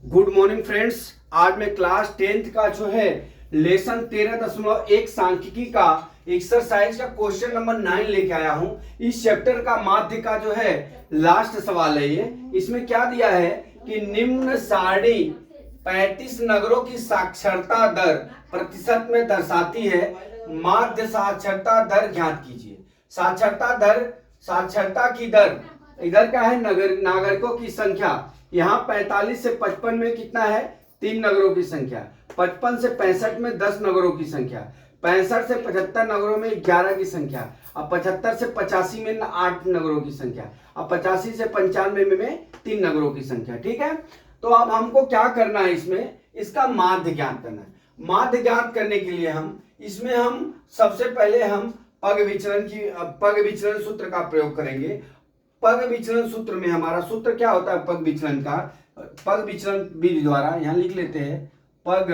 Good morning friends. आज मैं class 10th का जो है लेसन 13.1 सांख्यिकी का एक्सरसाइज का क्वेश्चन नंबर 9 लेके आया हूं। इस चैप्टर का माध्य का जो है लास्ट सवाल है ये। इसमें क्या दिया है कि निम्न सारणी 35 नगरों की साक्षरता दर प्रतिशत में दर्शाती है, माध्य साक्षरता दर ज्ञात कीजिए। साक्षरता की दर इधर क्या है, नागरिकों की संख्या। यहाँ 45 से 55 में कितना है, 3 नगरों की संख्या। 55 से 65 में 10 नगरों की संख्या। 65 से 75 नगरों में 11 की संख्या। अब 75 से 85 में 8 नगरों की संख्या। अब 85 से 95 में 3 नगरों की संख्या। ठीक है, तो अब हमको क्या करना है, इसमें इसका माध्य ज्ञात करना है। माध्य ज्ञात करने के लिए हम सबसे पहले हम पग विचलन सूत्र का प्रयोग करेंगे। पग विचलन सूत्र में हमारा सूत्र क्या होता है, पग विचलन का, पग विचलन विधि द्वारा यहां लिख लेते हैं। पग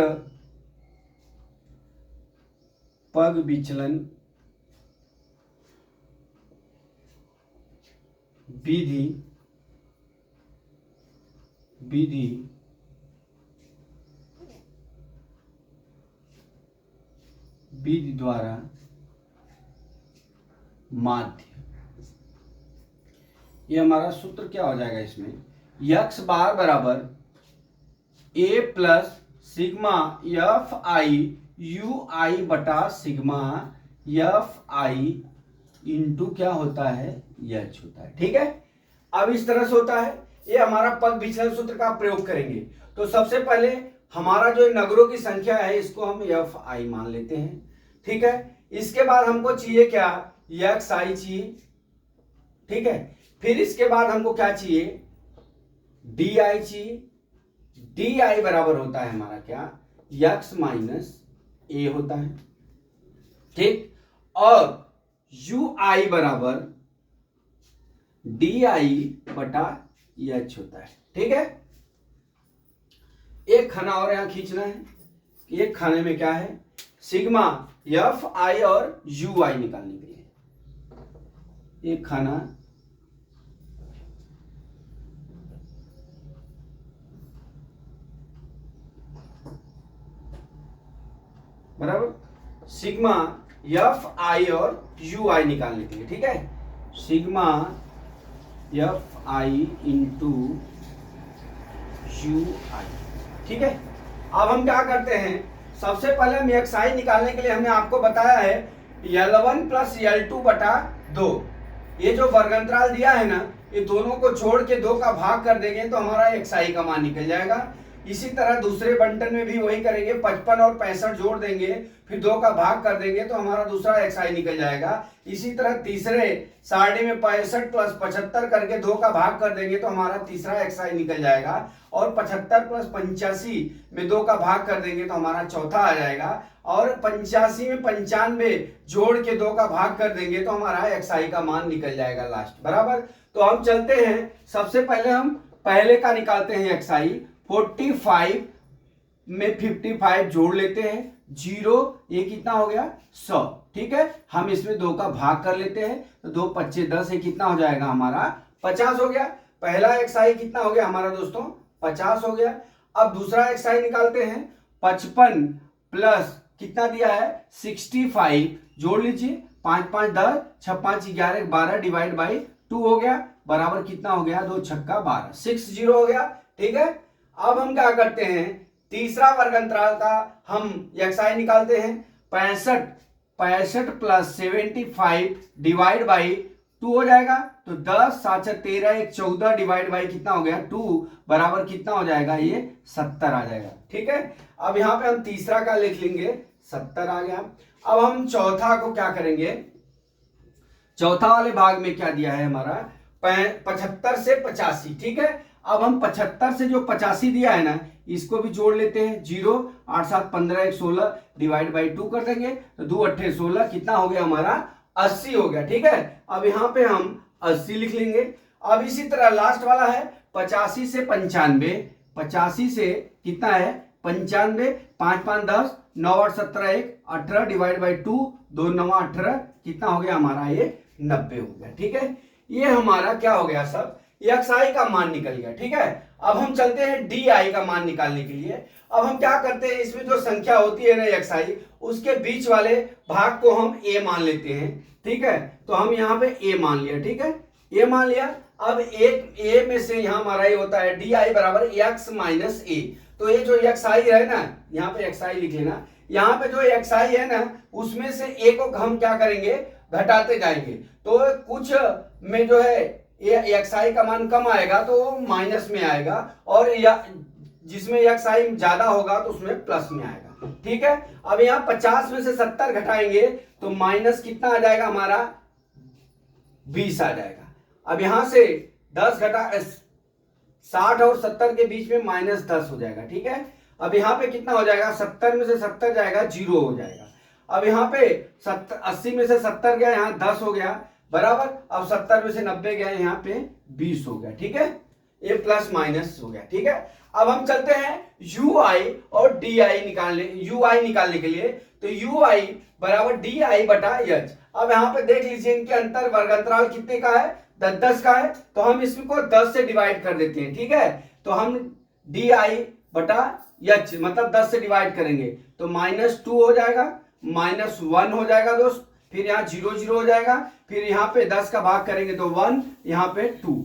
विचलन विधि द्वारा माध्य, ये हमारा सूत्र क्या हो जाएगा इसमें, यक्स बार बराबर A plus sigma F I U I बटा सिग्मा एफ आई इंटू क्या होता है, एच होता है। ठीक है, अब इस तरह से होता है। ये हमारा पग विचलन सूत्र का प्रयोग करेंगे। तो सबसे पहले हमारा जो नगरों की संख्या है इसको हम एफ आई मान लेते हैं। ठीक है, इसके बाद हमको चाहिए क्या, एक्स आई चाहिए। ठीक है, फिर इसके बाद हमको क्या चाहिए, डी आई चाहिए। डी आई बराबर होता है हमारा क्या, यक्स माइनस ए होता है। ठीक, और यू आई बराबर डी आई बटा एच होता है। ठीक है, एक खाना और यहां खींचना है। एक खाने में क्या है, सिग्मा एफ आई और यू आई निकालने के लिए एक खाना बराबर सिग्मा एफ आई और यू आई निकालने के लिए। ठीक है, sigma F I into U I. ठीक है, अब हम क्या करते हैं, सबसे पहले हम एक्स आई निकालने के लिए हमने आपको बताया है L1 प्लस L2 बटा 2। ये जो वर्गंतराल दिया है ना, ये दोनों को जोड़ के 2 का भाग कर देंगे तो हमारा एक्स आई का मान निकल जाएगा। इसी तरह दूसरे बंटन में भी वही करेंगे, 55 और 65 जोड़ देंगे, फिर 2 का भाग कर देंगे तो हमारा दूसरा एक्स आई निकल जाएगा। इसी तरह तीसरे सारणी में 65 प्लस 75 करके 2 का भाग कर देंगे तो हमारा तीसरा एक्स आई निकल जाएगा। और 75 प्लस 85 में 2 का भाग कर देंगे तो हमारा चौथा आ जाएगा। और 85 में 95 जोड़ के 2 का भाग कर देंगे तो हमारा एक्स आई का मान निकल जाएगा लास्ट। बराबर, तो हम चलते हैं, सबसे पहले हम पहले का निकालते हैं एक्स आई। 45 में 55 जोड़ लेते हैं, 0, ये कितना हो गया, 100। ठीक है, हम इसमें 2 का भाग कर लेते हैं तो 2 25 10, ये कितना हो जाएगा हमारा 50 हो गया। पहला एक्स आई कितना हो गया हमारा दोस्तों, 50 हो गया। अब दूसरा एक्स आई निकालते हैं, 55 प्लस कितना दिया है 65 जोड़ लीजिए, 5 5 10, 6 5 11 12 डिवाइड बाई 2 हो गया, बराबर कितना हो गया, 2 छक्का 12, 60 हो गया। ठीक है, अब हम क्या करते हैं, तीसरा वर्गंतराल का हम एक्स आई निकालते हैं। 65 प्लस 75 डिवाइड बाई 2 हो जाएगा, तो 10 7 13 1 14 डिवाइड बाई कितना हो गया 2, बराबर कितना हो जाएगा, ये 70 आ जाएगा। ठीक है, अब यहां पे हम तीसरा का लिख लेंगे, 70 आ गया। अब हम चौथा को क्या करेंगे, चौथा वाले भाग में क्या दिया है हमारा, 75 से 85। ठीक है, अब हम 75 से जो 85 दिया है ना, इसको भी जोड़ लेते हैं, 0 8 7 15 1 16 डिवाइड बाई 2 कर देंगे तो 2 8 16 कितना हो गया हमारा 80 हो गया। ठीक है, अब यहाँ पे हम 80 लिख लेंगे। अब इसी तरह लास्ट वाला है 85 से 95, 85 से कितना है 95, 5 5 10 9 8 17 1 18 डिवाइड बाई 2, 2 9 18 कितना हो गया हमारा, ये 90 हो गया। ठीक है, ये हमारा क्या हो गया, सब एक्स आई का मान निकल गया। ठीक है, अब हम चलते हैं डी आई का मान निकालने के लिए। अब हम क्या करते हैं, इसमें जो संख्या होती है ना एक्स आई, उसके बीच वाले भाग को हम ए मान लेते हैं। ठीक है, तो हम यहाँ पे ए मान लिया। ठीक है, ए मान लिया। अब एक ए में से यहाँ हमारा ये होता है डी आई बराबर एक्स माइनस ए। तो ये जो एक्स आई है ना, यहाँ पे एक्स आई लिख लेना, यहाँ पे जो एक्स आई है ना उसमें से ए को हम क्या करेंगे, घटाते जाएंगे। तो कुछ में जो है एक्स आई का मान कम आएगा तो माइनस में आएगा, और या जिसमें एक्स आई ज्यादा होगा तो उसमें प्लस में आएगा। ठीक है, अब यहाँ 50 में से 70 घटाएंगे तो माइनस कितना आ जाएगा हमारा, 20 आ जाएगा। अब यहां से 10 घटा 60 और 70 के बीच में -10 हो जाएगा। ठीक है, अब यहाँ पे कितना हो जाएगा, 70 में से 70 जाएगा, 0 हो जाएगा। अब यहाँ पे 80 में से 70 गया, यहाँ 10 हो गया बराबर। अब 70 में से 90 गया, यहाँ पे 20 हो गया। ठीक है, ये प्लस माइनस हो गया। ठीक है, अब हम चलते हैं यू आई और डी आई निकालने के लिए। तो यू आई बराबर डी आई बटा एच। अब यहाँ पे देख लीजिए इनके अंतर वर्गंतराल कितने का है, 10 का है, तो हम इसको 10 से डिवाइड कर देते हैं। ठीक है, तो हम डी आई बटा एच मतलब 10 से डिवाइड करेंगे तो -2 हो जाएगा, -1 हो जाएगा दोस्त, फिर यहाँ 0 हो जाएगा, फिर यहाँ पे 10 का भाग करेंगे तो 1, यहाँ पे 2।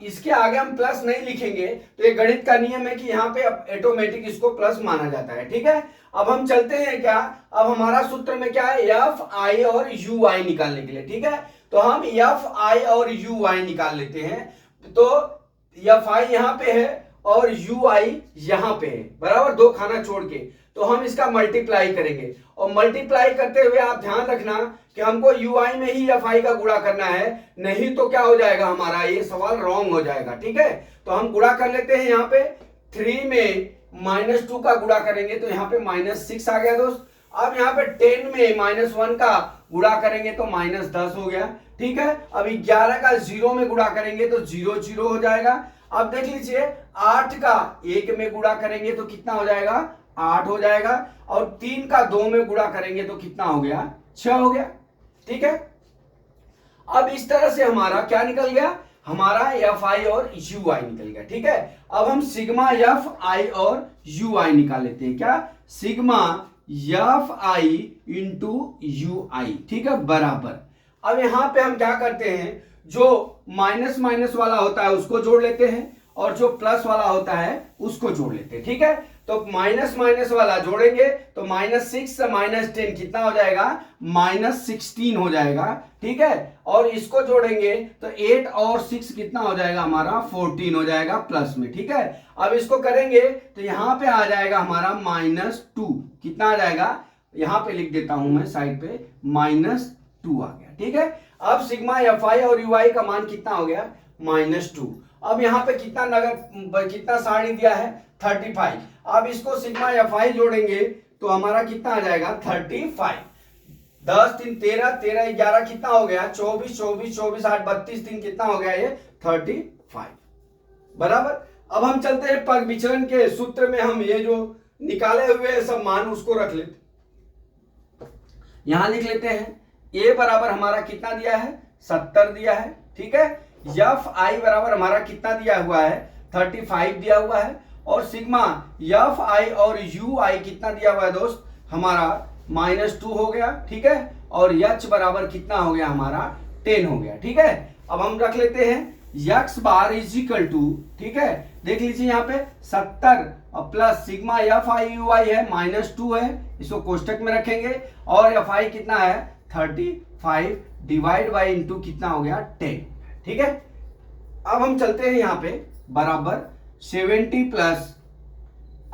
इसके आगे हम प्लस नहीं लिखेंगे, तो ये गणित का नियम है कि यहाँ पे ऑटोमेटिक इसको प्लस माना जाता है। ठीक है, अब हम चलते हैं क्या, अब हमारा सूत्र में क्या है, एफ आई और यू आई निकालने के लिए। ठीक है, तो हम एफ आई और यू आई निकाल लेते हैं। तो एफ आई यहाँ पे है और यू आई यहाँ पे है बराबर, 2 खाना छोड़ के। तो हम इसका मल्टीप्लाई करेंगे, और मल्टीप्लाई करते हुए आप ध्यान रखना कि हमको यू आई में ही एफ आई का गुणा करना है, नहीं तो क्या हो जाएगा हमारा ये सवाल रॉन्ग हो जाएगा। ठीक है, तो हम गुणा कर लेते हैं। यहाँ पे 3 में -2 का गुणा करेंगे तो यहाँ पे -6 आ गया दोस्त। अब यहाँ पे 10 में -1 का गुणा करेंगे तो -10 हो गया। ठीक है, अभी 11 का 0 में गुणा करेंगे तो 0 हो जाएगा। अब देख लीजिए 8 का 1 में गुणा करेंगे तो कितना हो जाएगा, 8 हो जाएगा, और 3 का 2 में गुणा करेंगे तो कितना हो गया, 6 हो गया। ठीक है, अब इस तरह से हमारा क्या निकल गया, हमारा एफ आई और यू आई निकल गया। ठीक है, अब हम सिग्मा एफ आई और यू आई निकाल लेते हैं। क्या, sigma F I into U I. ठीक है, बराबर। अब यहां पे हम क्या करते हैं, जो माइनस माइनस वाला होता है उसको जोड़ लेते हैं, और जो प्लस वाला होता है उसको जोड़ लेते हैं। ठीक है, तो माइनस माइनस वाला जोड़ेंगे तो -6 से -10 कितना हो जाएगा, -16 हो जाएगा। ठीक है, और इसको जोड़ेंगे तो 8 और 6 कितना हो जाएगा हमारा, 14 हो जाएगा प्लस में। ठीक है, अब इसको करेंगे तो यहां पे आ जाएगा हमारा -2, कितना आ जाएगा, यहां पे लिख देता हूं मैं साइड पे, -2 आ गया। ठीक है, अब सिग्मा एफ आई और यू आई का मान कितना हो गया, -2। अब यहाँ पे कितना सारणी दिया है, 35। अब इसको सिग्मा एफ आई जोड़ेंगे तो हमारा कितना आ जाएगा, 35। 10 3 13 13 11 कितना हो गया, 24 24 24 8 32 3 कितना हो गया, ये 35 बराबर। अब हम चलते हैं पग विचलन के सूत्र में, हम ये जो निकाले हुए सब मान उसको रख लेते, यहां लिख लेते हैं। ए बराबर हमारा कितना दिया है, 70 दिया है। ठीक है, एफ आई बराबर हमारा कितना दिया हुआ है, 35 दिया हुआ है, और सिग्मा एफ आई और यू आई कितना दिया हुआ है दोस्त, हमारा -2 हो गया। ठीक है, और एच बराबर कितना हो गया हमारा, 10 हो गया। ठीक है, अब हम रख लेते हैं X bar is equal to, ठीक है, देख लीजिए यहाँ पे 70 और plus sigma F I U I है, -2 है, इसको कोष्टक में रखेंगे, और एफ आई कितना है, 35 डिवाइड बाई इंटू कितना हो गया, 10। ठीक है, अब हम चलते हैं यहाँ पे बराबर 70 प्लस,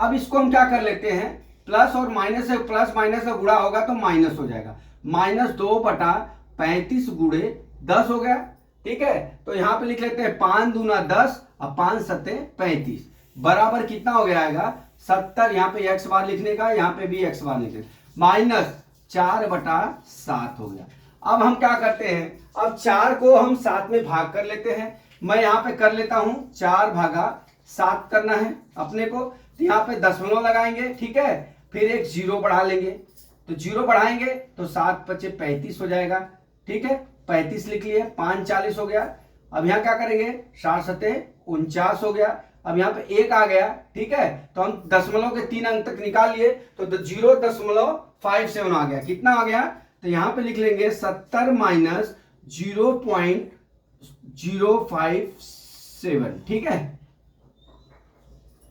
अब इसको हम क्या कर लेते हैं, प्लस और माइनस से, प्लस माइनस का गुणा होगा तो माइनस हो जाएगा, -2/35 गुणे 10 हो गया। ठीक है, तो यहाँ पे लिख लेते हैं 5 दूना 10 और 5 सत्ते 35 बराबर कितना हो गया आएगा, 70। यहाँ पे एक्स बार लिखने का, यहाँ पे भी एक्स बार लिखने, -4/7 हो गया। अब हम क्या करते हैं, अब 4 को हम 7 में भाग कर लेते हैं। मैं यहाँ पे कर लेता हूं 4/7 करना है अपने को, तो यहाँ पे दशमलव लगाएंगे। ठीक है, फिर एक 0 बढ़ा लेंगे, तो 0 बढ़ाएंगे तो 7 × 5 = 35 हो जाएगा। ठीक है, 35 लिख लिए, 5 40 हो गया। अब यहाँ क्या करेंगे, 4 × 7 = 49 हो गया। अब यहाँ पे 1 आ गया, ठीक है, तो हम दशमलव के 3 अंक तक निकाल लिए, तो 0.57 आ गया। कितना आ गया, तो यहाँ पे लिख लेंगे 70 माइनस 0.057, ठीक है,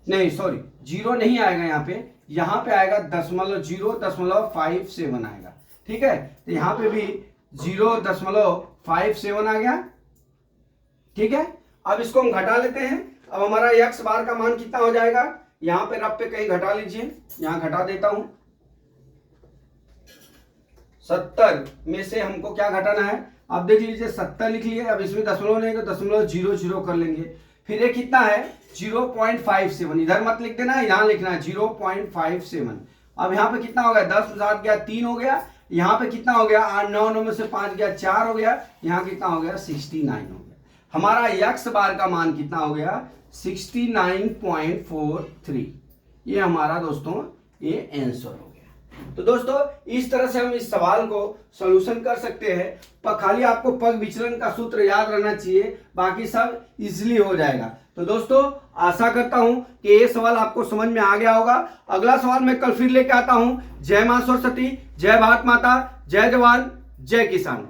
नहीं सॉरी, 0 नहीं आएगा यहाँ पे आएगा 0.57 आएगा, ठीक है, तो यहाँ पे भी 0.57 आ गया, ठीक है। अब इसको हम घटा लेते हैं। अब हमारा x बार का मान कितना हो जाएगा, यहाँ पे रफ पे कहीं घटा लीजिए, यहाँ घटा देता हूं। 70 में से हमको क्या घटाना है, अब देख लीजिए 70 लिख लिए, अब इसमें दशमलव नहीं तो 0.00 कर लेंगे, फिर ये कितना है 0.57, इधर मत लिख देना, यहाँ लिखना है 0.57। अब यहाँ पे कितना हो गया, 10 7 गया 3 हो गया, यहाँ पे कितना हो गया 8 9 में से 5 गया 4 हो गया, यहाँ कितना हो गया 69 हो गया। हमारा x बार का मान कितना हो गया 69.43। ये हमारा दोस्तों ये आंसर हो गया। तो दोस्तों इस तरह से हम इस सवाल को सॉल्यूशन कर सकते हैं, पर खाली आपको पग विचलन का सूत्र याद रहना चाहिए, बाकी सब इजीली हो जाएगा। तो दोस्तों आशा करता हूं कि ये सवाल आपको समझ में आ गया होगा। अगला सवाल मैं कल फिर लेके आता हूं। जय मां सरस्वती, जय भारत माता, जय जवान, जय किसान।